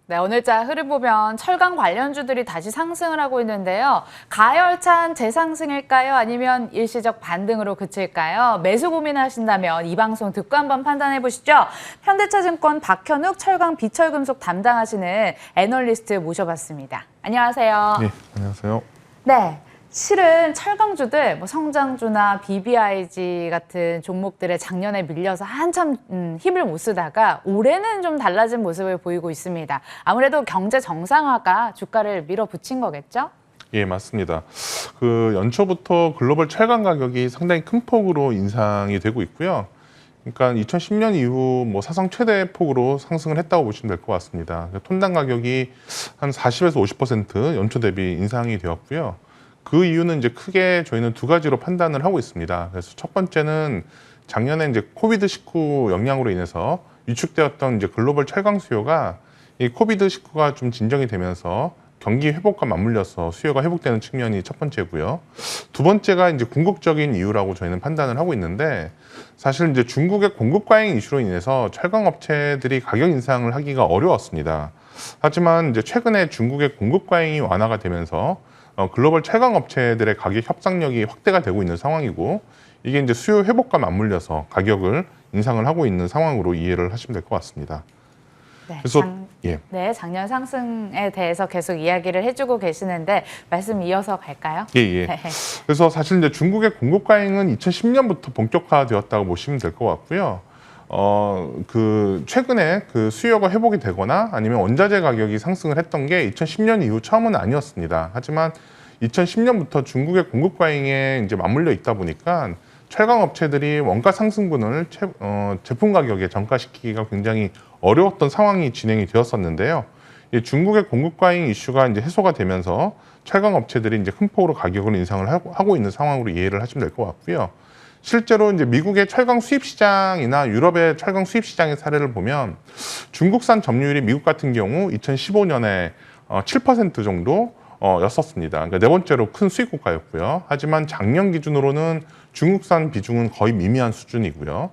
네, 오늘자 흐름 보면 철강 관련주들이 다시 상승을 하고 있는데요. 가열찬 재상승일까요? 아니면 일시적 반등으로 그칠까요? 매수 고민하신다면 이 방송 듣고 한번 판단해 보시죠. 현대차증권 박현욱 철강 비철금속 담당하시는 애널리스트 모셔봤습니다. 안녕하세요. 네, 안녕하세요. 네. 실은 철강주들, 성장주나 BBIG 같은 종목들의 작년에 밀려서 한참 힘을 못 쓰다가 올해는 좀 달라진 모습을 보이고 있습니다. 아무래도 경제 정상화가 주가를 밀어붙인 거겠죠? 예, 맞습니다. 연초부터 글로벌 철강 가격이 상당히 큰 폭으로 인상이 되고 있고요. 그러니까 2010년 이후 사상 최대 폭으로 상승을 했다고 보시면 될 것 같습니다. 톤당 가격이 한 40에서 50% 연초 대비 인상이 되었고요. 그 이유는 이제 크게 저희는 두 가지로 판단을 하고 있습니다. 그래서 첫 번째는 작년에 이제 코비드-19 영향으로 인해서 위축되었던 이제 글로벌 철강 수요가 이 코비드-19가 좀 진정이 되면서 경기 회복과 맞물려서 수요가 회복되는 측면이 첫 번째고요. 두 번째가 이제 궁극적인 이유라고 저희는 판단을 하고 있는데, 사실 이제 중국의 공급 과잉 이슈로 인해서 철강 업체들이 가격 인상을 하기가 어려웠습니다. 하지만 이제 최근에 중국의 공급 과잉이 완화가 되면서 글로벌 철강 업체들의 가격 협상력이 확대가 되고 있는 상황이고, 이게 이제 수요 회복과 맞물려서 가격을 인상을 하고 있는 상황으로 이해를 하시면 될 것 같습니다. 네, 그래서 네, 작년 상승에 대해서 계속 이야기를 해주고 계시는데 말씀 이어서 갈까요? 예. 그래서 사실 이제 중국의 공급 과잉은 2010년부터 본격화되었다고 보시면 될 것 같고요. 최근에 수요가 회복이 되거나 아니면 원자재 가격이 상승을 했던 게 2010년 이후 처음은 아니었습니다. 하지만 2010년부터 중국의 공급 과잉에 이제 맞물려 있다 보니까 철강 업체들이 원가 상승분을 제품 가격에 전가시키기가 굉장히 어려웠던 상황이 진행이 되었었는데요. 중국의 공급 과잉 이슈가 이제 해소가 되면서 철강 업체들이 이제 큰 폭으로 가격을 인상을 하고 있는 상황으로 이해를 하시면 될 것 같고요. 실제로 이제 미국의 철강 수입 시장이나 유럽의 철강 수입 시장의 사례를 보면 중국산 점유율이 미국 같은 경우 2015년에 7% 정도 였었습니다. 그러니까 네 번째로 큰 수입 국가였고요. 하지만 작년 기준으로는 중국산 비중은 거의 미미한 수준이고요.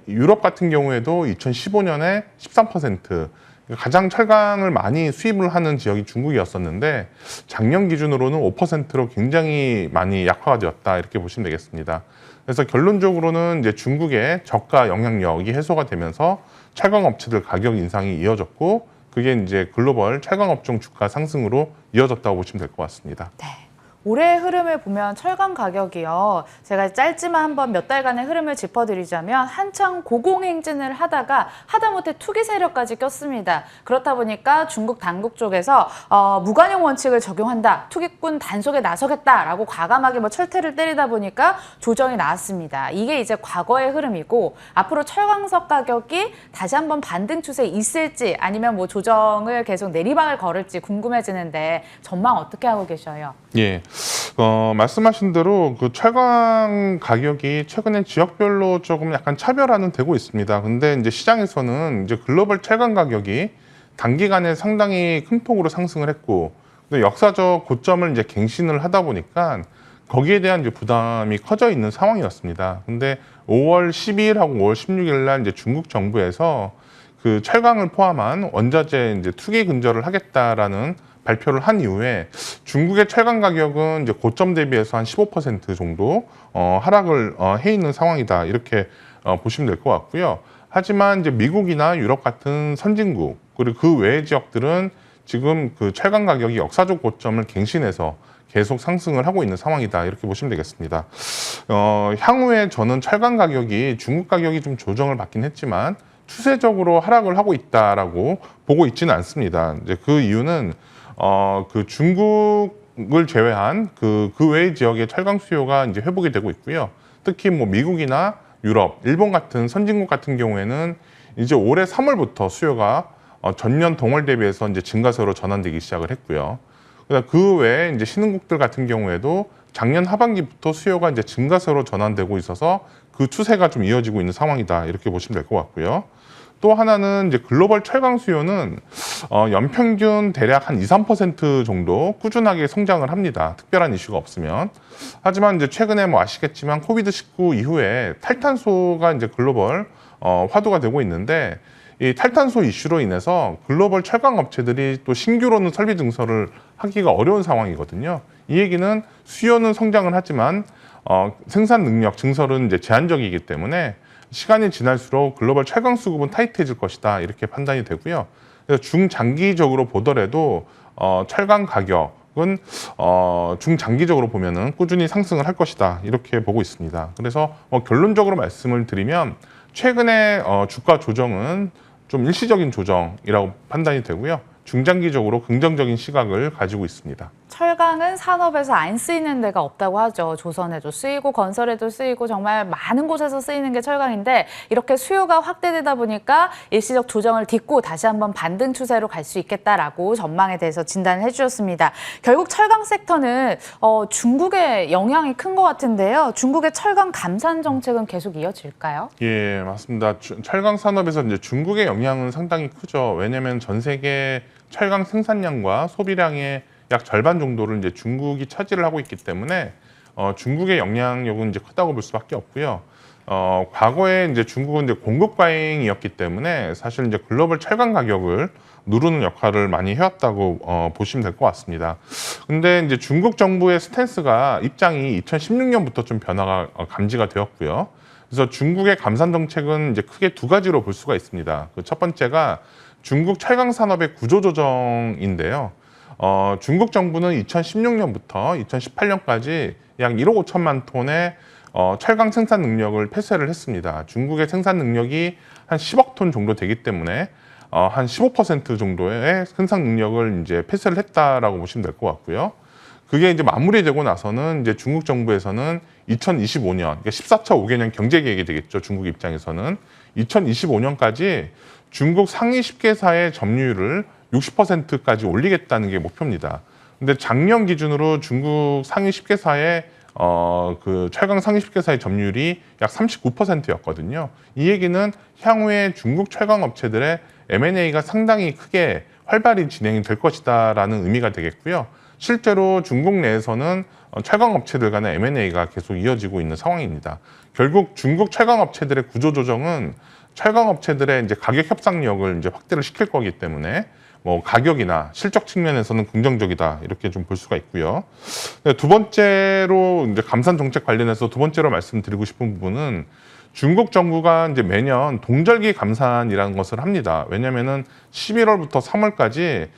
유럽 같은 경우에도 2015년에 13%, 가장 철강을 많이 수입을 하는 지역이 중국이었었는데 작년 기준으로는 5%로 굉장히 많이 약화가 되었다, 이렇게 보시면 되겠습니다. 그래서 결론적으로는 이제 중국의 저가 영향력이 해소가 되면서 철강 업체들 가격 인상이 이어졌고, 그게 이제 글로벌 철강 업종 주가 상승으로 이어졌다고 보시면 될 것 같습니다. 네. 올해의 흐름을 보면 철강 가격이요. 제가 짧지만 한번 몇 달간의 흐름을 짚어드리자면 한창 고공행진을 하다가 하다못해 투기 세력까지 꼈습니다. 그렇다 보니까 중국 당국 쪽에서 무관용 원칙을 적용한다, 투기꾼 단속에 나서겠다라고 과감하게 철퇴를 때리다 보니까 조정이 나왔습니다. 이게 이제 과거의 흐름이고, 앞으로 철강석 가격이 다시 한번 반등 추세 있을지 아니면 조정을 계속 내리막을 걸을지 궁금해지는데 전망 어떻게 하고 계셔요? 예. 말씀하신 대로 철강 가격이 최근에 지역별로 조금 약간 차별화는 되고 있습니다. 근데 이제 시장에서는 이제 글로벌 철강 가격이 단기간에 상당히 큰 폭으로 상승을 했고, 근데 역사적 고점을 이제 갱신을 하다 보니까 거기에 대한 이제 부담이 커져 있는 상황이었습니다. 근데 5월 12일하고 5월 16일 날 이제 중국 정부에서 철강을 포함한 원자재 이제 투기 근절을 하겠다라는 발표를 한 이후에 중국의 철강 가격은 이제 고점 대비해서 한 15% 정도 하락을 해 있는 상황이다, 이렇게 보시면 될 것 같고요. 하지만 이제 미국이나 유럽 같은 선진국, 그리고 그 외의 지역들은 지금 철강 가격이 역사적 고점을 갱신해서 계속 상승을 하고 있는 상황이다, 이렇게 보시면 되겠습니다. 향후에 저는 철강 가격이 중국 가격이 좀 조정을 받긴 했지만 추세적으로 하락을 하고 있다라고 보고 있지는 않습니다. 이제 그 이유는 중국을 제외한 그 외의 지역의 철강 수요가 이제 회복이 되고 있고요. 특히 미국이나 유럽, 일본 같은 선진국 같은 경우에는 이제 올해 3월부터 수요가 전년 동월 대비해서 이제 증가세로 전환되기 시작을 했고요. 그 외에 이제 신흥국들 같은 경우에도 작년 하반기부터 수요가 이제 증가세로 전환되고 있어서 그 추세가 좀 이어지고 있는 상황이다, 이렇게 보시면 될 것 같고요. 또 하나는 이제 글로벌 철강 수요는 연평균 대략 한 2, 3% 정도 꾸준하게 성장을 합니다. 특별한 이슈가 없으면. 하지만 이제 최근에 아시겠지만 코비드-19 이후에 탈탄소가 이제 글로벌 화두가 되고 있는데, 이 탈탄소 이슈로 인해서 글로벌 철강 업체들이 또 신규로는 설비 증설을 하기가 어려운 상황이거든요. 이 얘기는 수요는 성장을 하지만 생산 능력 증설은 이제 제한적이기 때문에 시간이 지날수록 글로벌 철강 수급은 타이트해질 것이다 이렇게 판단이 되고요. 그래서 중장기적으로 보더라도 철강 가격은 중장기적으로 보면은 꾸준히 상승을 할 것이다 이렇게 보고 있습니다. 그래서 결론적으로 말씀을 드리면 최근에 주가 조정은 좀 일시적인 조정이라고 판단이 되고요. 중장기적으로 긍정적인 시각을 가지고 있습니다. 철강은 산업에서 안 쓰이는 데가 없다고 하죠. 조선에도 쓰이고 건설에도 쓰이고 정말 많은 곳에서 쓰이는 게 철강인데 이렇게 수요가 확대되다 보니까 일시적 조정을 딛고 다시 한번 반등 추세로 갈 수 있겠다라고 전망에 대해서 진단을 해주셨습니다. 결국 철강 섹터는 중국의 영향이 큰 것 같은데요. 중국의 철강 감산 정책은 계속 이어질까요? 예, 맞습니다. 철강 산업에서 이제 중국의 영향은 상당히 크죠. 왜냐하면 전 세계 철강 생산량과 소비량의 약 절반 정도를 이제 중국이 차지를 하고 있기 때문에 중국의 영향력은 이제 크다고 볼 수밖에 없고요. 과거에 이제 중국은 이제 공급 과잉이었기 때문에 사실 이제 글로벌 철강 가격을 누르는 역할을 많이 해왔다고 보시면 될 것 같습니다. 근데 이제 중국 정부의 스탠스가 입장이 2016년부터 좀 변화가 감지가 되었고요. 그래서 중국의 감산 정책은 이제 크게 두 가지로 볼 수가 있습니다. 그 첫 번째가 중국 철강 산업의 구조 조정인데요. 중국 정부는 2016년부터 2018년까지 약 1억 5천만 톤의 철강 생산 능력을 폐쇄를 했습니다. 중국의 생산 능력이 한 10억 톤 정도 되기 때문에 한 15% 정도의 생산 능력을 이제 폐쇄를 했다라고 보시면 될 것 같고요. 그게 이제 마무리되고 나서는 이제 중국 정부에서는 2025년, 그러니까 14차 5개년 경제 계획이 되겠죠. 중국 입장에서는 2025년까지 중국 상위 10개사의 점유율을 60%까지 올리겠다는 게 목표입니다. 근데 작년 기준으로 중국 상위 10개사의 그 철강 상위 10개사의 점유율이 약 39%였거든요. 이 얘기는 향후에 중국 철강 업체들의 M&A가 상당히 크게 활발히 진행이 될 것이다라는 의미가 되겠고요. 실제로 중국 내에서는 철강 업체들 간의 M&A가 계속 이어지고 있는 상황입니다. 결국 중국 철강 업체들의 구조 조정은 철강 업체들의 이제 가격 협상력을 이제 확대를 시킬 거기 때문에 뭐 가격이나 실적 측면에서는 긍정적이다 이렇게 좀 볼 수가 있고요. 두 번째로 이제 감산 정책 관련해서 두 번째로 말씀드리고 싶은 부분은 중국 정부가 이제 매년 동절기 감산이라는 것을 합니다. 왜냐면은 11월부터 3월까지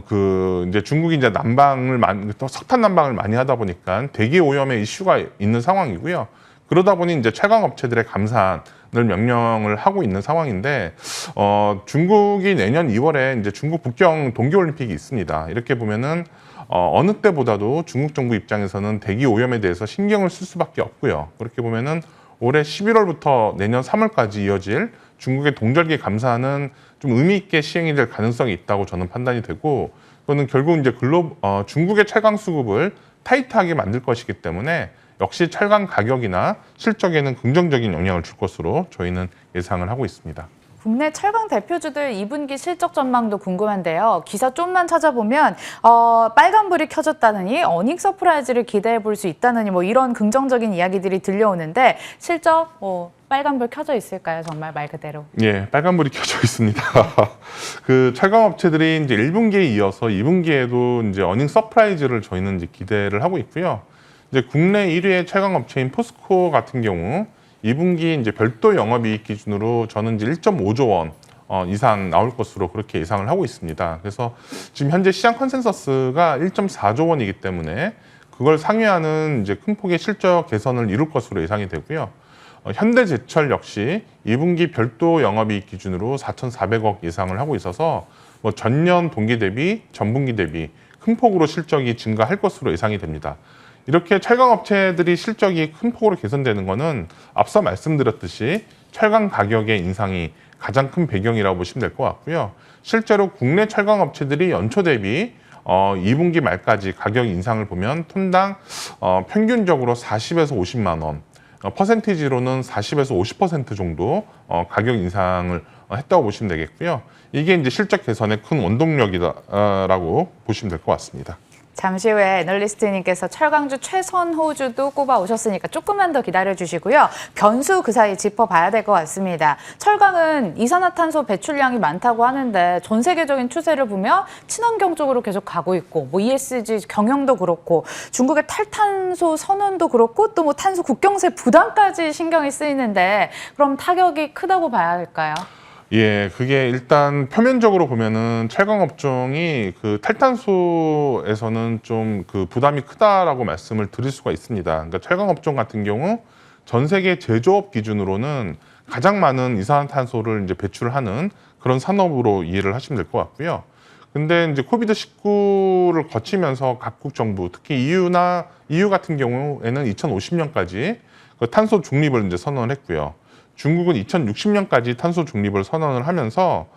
그 이제 중국이 이제 석탄 난방을 많이 하다 보니까 대기 오염의 이슈가 있는 상황이고요. 그러다 보니 이제 철강 업체들의 감산을 명령을 하고 있는 상황인데 중국이 내년 2월에 이제 중국 북경 동계올림픽이 있습니다. 이렇게 보면은 어느 때보다도 중국 정부 입장에서는 대기 오염에 대해서 신경을 쓸 수밖에 없고요. 그렇게 보면은 올해 11월부터 내년 3월까지 이어질 중국의 동절기 감산은 좀 의미 있게 시행이 될 가능성이 있다고 저는 판단이 되고, 그거는 결국 이제 중국의 철강 수급을 타이트하게 만들 것이기 때문에 역시 철강 가격이나 실적에는 긍정적인 영향을 줄 것으로 저희는 예상을 하고 있습니다. 국내 철강 대표주들 2분기 실적 전망도 궁금한데요. 기사 좀만 찾아보면 빨간불이 켜졌다느니 어닝 서프라이즈를 기대해 볼 수 있다느니 뭐 이런 긍정적인 이야기들이 들려오는데 실적 빨간불 켜져 있을까요? 정말 말 그대로. 예, 빨간불이 켜져 있습니다. 그 철강 업체들이 이제 1분기에 이어서 2분기에도 이제 어닝 서프라이즈를 저희는 이제 기대를 하고 있고요. 이제 국내 1위의 철강 업체인 포스코 같은 경우 2분기 이제 별도 영업이익 기준으로 저는 이제 1.5조 원 이상 나올 것으로 그렇게 예상을 하고 있습니다. 그래서 지금 현재 시장 컨센서스가 1.4조 원이기 때문에 그걸 상회하는 이제 큰 폭의 실적 개선을 이룰 것으로 예상이 되고요. 현대제철 역시 2분기 별도 영업이익 기준으로 4,400억 예상을 하고 있어서 뭐 전년 동기 대비, 전분기 대비 큰 폭으로 실적이 증가할 것으로 예상이 됩니다. 이렇게 철강 업체들이 실적이 큰 폭으로 개선되는 것은 앞서 말씀드렸듯이 철강 가격의 인상이 가장 큰 배경이라고 보시면 될 것 같고요. 실제로 국내 철강 업체들이 연초 대비 2분기 말까지 가격 인상을 보면 톤당 평균적으로 40에서 50만 원, 퍼센티지로는 40에서 50% 정도 가격 인상을 했다고 보시면 되겠고요. 이게 이제 실적 개선의 큰 원동력이다라고 보시면 될 것 같습니다. 잠시 후에 애널리스트님께서 철강주 최선호주도 꼽아 오셨으니까 조금만 더 기다려주시고요. 변수 그 사이 짚어봐야 될 것 같습니다. 철강은 이산화탄소 배출량이 많다고 하는데 전 세계적인 추세를 보면 친환경 쪽으로 계속 가고 있고 뭐 ESG 경영도 그렇고 중국의 탈탄소 선언도 그렇고 또 뭐 탄소 국경세 부담까지 신경이 쓰이는데 그럼 타격이 크다고 봐야 할까요? 예, 그게 일단 표면적으로 보면은 철강 업종이 그 탈탄소에서는 좀 그 부담이 크다라고 말씀을 드릴 수가 있습니다. 그러니까 철강 업종 같은 경우 전 세계 제조업 기준으로는 가장 많은 이산화탄소를 이제 배출하는 그런 산업으로 이해를 하시면 될 것 같고요. 근데 이제 코비드-19를 거치면서 각국 정부, 특히 EU 같은 경우에는 2050년까지 그 탄소 중립을 이제 선언을 했고요. 중국은 2060년까지 탄소 중립을 선언을 하면서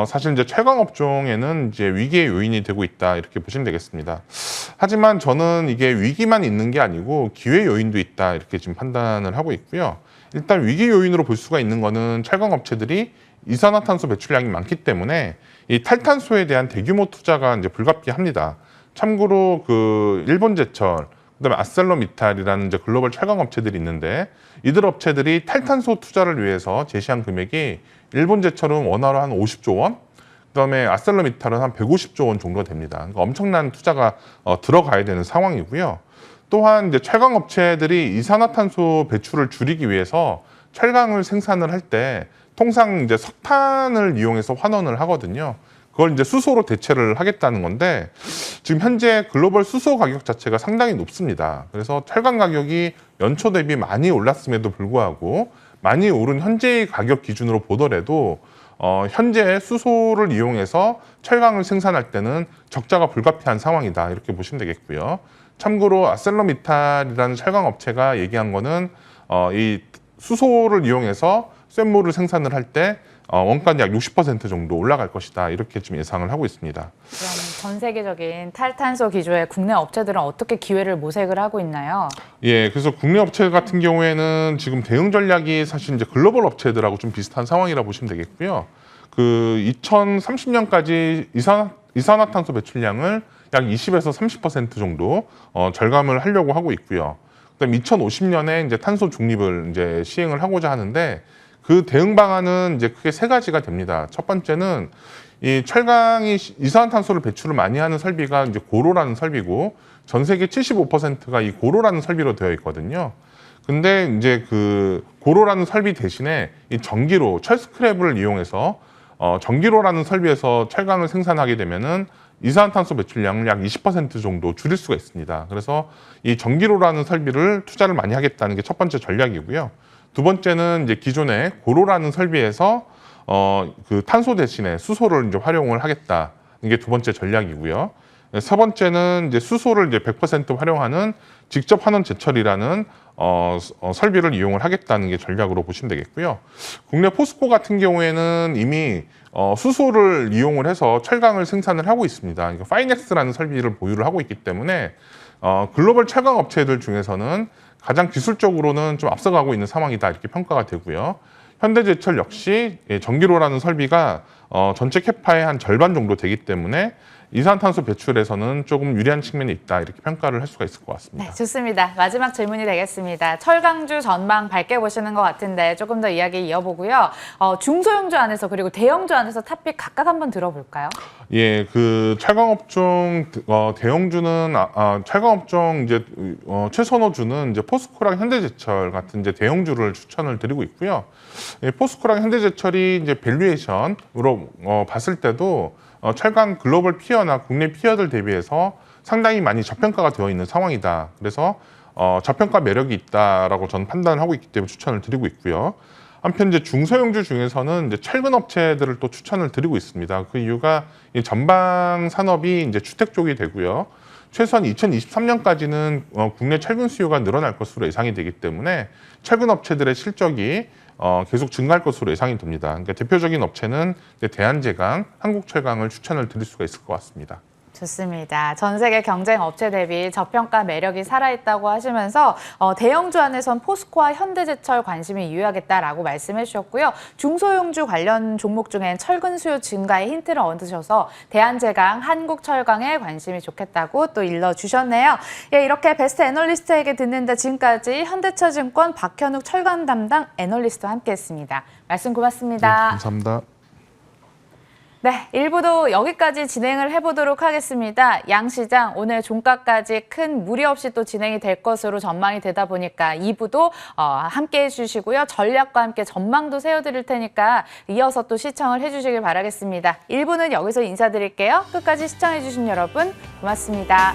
사실 이제 철강 업종에는 이제 위기의 요인이 되고 있다 이렇게 보시면 되겠습니다. 하지만 저는 이게 위기만 있는 게 아니고 기회 요인도 있다 이렇게 지금 판단을 하고 있고요. 일단 위기 요인으로 볼 수가 있는 거는 철강 업체들이 이산화탄소 배출량이 많기 때문에 이 탈탄소에 대한 대규모 투자가 이제 불가피합니다. 참고로 그 일본제철, 그다음에 아셀러미탈이라는 이제 글로벌 철강 업체들이 있는데 이들 업체들이 탈탄소 투자를 위해서 제시한 금액이 일본제철은 원화로 한 50조 원, 그다음에 아셀러미탈은 한 150조 원 정도 됩니다. 그러니까 엄청난 투자가 들어가야 되는 상황이고요. 또한 이제 철강 업체들이 이산화탄소 배출을 줄이기 위해서 철강을 생산을 할 때 통상 이제 석탄을 이용해서 환원을 하거든요. 그걸 이제 수소로 대체를 하겠다는 건데 지금 현재 글로벌 수소 가격 자체가 상당히 높습니다. 그래서 철강 가격이 연초 대비 많이 올랐음에도 불구하고 많이 오른 현재의 가격 기준으로 보더라도 현재 수소를 이용해서 철강을 생산할 때는 적자가 불가피한 상황이다 이렇게 보시면 되겠고요. 참고로 아셀러미탈이라는 철강 업체가 얘기한 거는 이 수소를 이용해서 쇳물을 생산을 할 때 원가는 약 60% 정도 올라갈 것이다 이렇게 좀 예상을 하고 있습니다. 그럼 전 세계적인 탈탄소 기조의 국내 업체들은 어떻게 기회를 모색을 하고 있나요? 예, 그래서 국내 업체 같은 경우에는 지금 대응 전략이 사실 이제 글로벌 업체들하고 좀 비슷한 상황이라 보시면 되겠고요. 그 2030년까지 이산화탄소 배출량을 약 20에서 30% 정도 절감을 하려고 하고 있고요. 그다음 2050년에 이제 탄소 중립을 이제 시행을 하고자 하는데 그 대응 방안은 이제 크게 세 가지가 됩니다. 첫 번째는 이 철강이 이산화탄소를 배출을 많이 하는 설비가 이제 고로라는 설비고 전 세계 75%가 이 고로라는 설비로 되어 있거든요. 근데 이제 그 고로라는 설비 대신에 이 전기로 철 스크랩을 이용해서 전기로라는 설비에서 철강을 생산하게 되면은 이산화탄소 배출량을 약 20% 정도 줄일 수가 있습니다. 그래서 이 전기로라는 설비를 투자를 많이 하겠다는 게 첫 번째 전략이고요. 두 번째는 이제 기존의 고로라는 설비에서 그 탄소 대신에 수소를 이제 활용을 하겠다. 이게 두 번째 전략이고요. 세 번째는 이제 수소를 이제 100% 활용하는 직접 환원 제철이라는 설비를 이용을 하겠다는 게 전략으로 보시면 되겠고요. 국내 포스코 같은 경우에는 이미 수소를 이용을 해서 철강을 생산을 하고 있습니다. 그러니까 파이넥스라는 설비를 보유를 하고 있기 때문에 글로벌 철강 업체들 중에서는 가장 기술적으로는 좀 앞서가고 있는 상황이다 이렇게 평가가 되고요. 현대제철 역시 전기로라는 설비가 전체 캐파의 한 절반 정도 되기 때문에 이산탄소 배출에서는 조금 유리한 측면이 있다 이렇게 평가를 할 수가 있을 것 같습니다. 네, 좋습니다. 마지막 질문이 되겠습니다. 철강주 전망 밝게 보시는 것 같은데 조금 더 이야기 이어보고요. 중소형주 안에서 그리고 대형주 안에서 탑픽 각각 한번 들어볼까요? 예, 그 철강업종 대형주는 철강업종 이제 최선호주는 이제 포스코랑 현대제철 같은 이제 대형주를 추천을 드리고 있고요. 예, 포스코랑 현대제철이 이제 밸류에이션으로 봤을 때도 철강 글로벌 피어나 국내 피어들 대비해서 상당히 많이 저평가가 되어 있는 상황이다. 그래서 저평가 매력이 있다라고 저는 판단을 하고 있기 때문에 추천을 드리고 있고요. 한편 이제 중소형주 중에서는 이제 철근 업체들을 또 추천을 드리고 있습니다. 그 이유가 이 전방 산업이 이제 주택 쪽이 되고요. 최소한 2023년까지는 국내 철근 수요가 늘어날 것으로 예상이 되기 때문에 철근 업체들의 실적이 계속 증가할 것으로 예상이 됩니다. 그러니까 대표적인 업체는 대한제강, 한국철강을 추천을 드릴 수가 있을 것 같습니다. 좋습니다. 전 세계 경쟁 업체 대비 저평가 매력이 살아있다고 하시면서 대형주 안에선 포스코와 현대제철 관심이 유효하겠다라고 말씀해 주셨고요. 중소형주 관련 종목 중엔 철근 수요 증가의 힌트를 얻으셔서 대한제강, 한국철강에 관심이 좋겠다고 또 일러주셨네요. 예, 이렇게 베스트 애널리스트에게 듣는다 지금까지 현대차증권 박현욱 철강 담당 애널리스트와 함께했습니다. 말씀 고맙습니다. 네, 감사합니다. 네, 1부도 여기까지 진행을 해보도록 하겠습니다. 양시장 오늘 종가까지 큰 무리 없이 또 진행이 될 것으로 전망이 되다 보니까 2부도 함께 해주시고요. 전략과 함께 전망도 세워드릴 테니까 이어서 또 시청을 해주시길 바라겠습니다. 1부는 여기서 인사드릴게요. 끝까지 시청해주신 여러분 고맙습니다.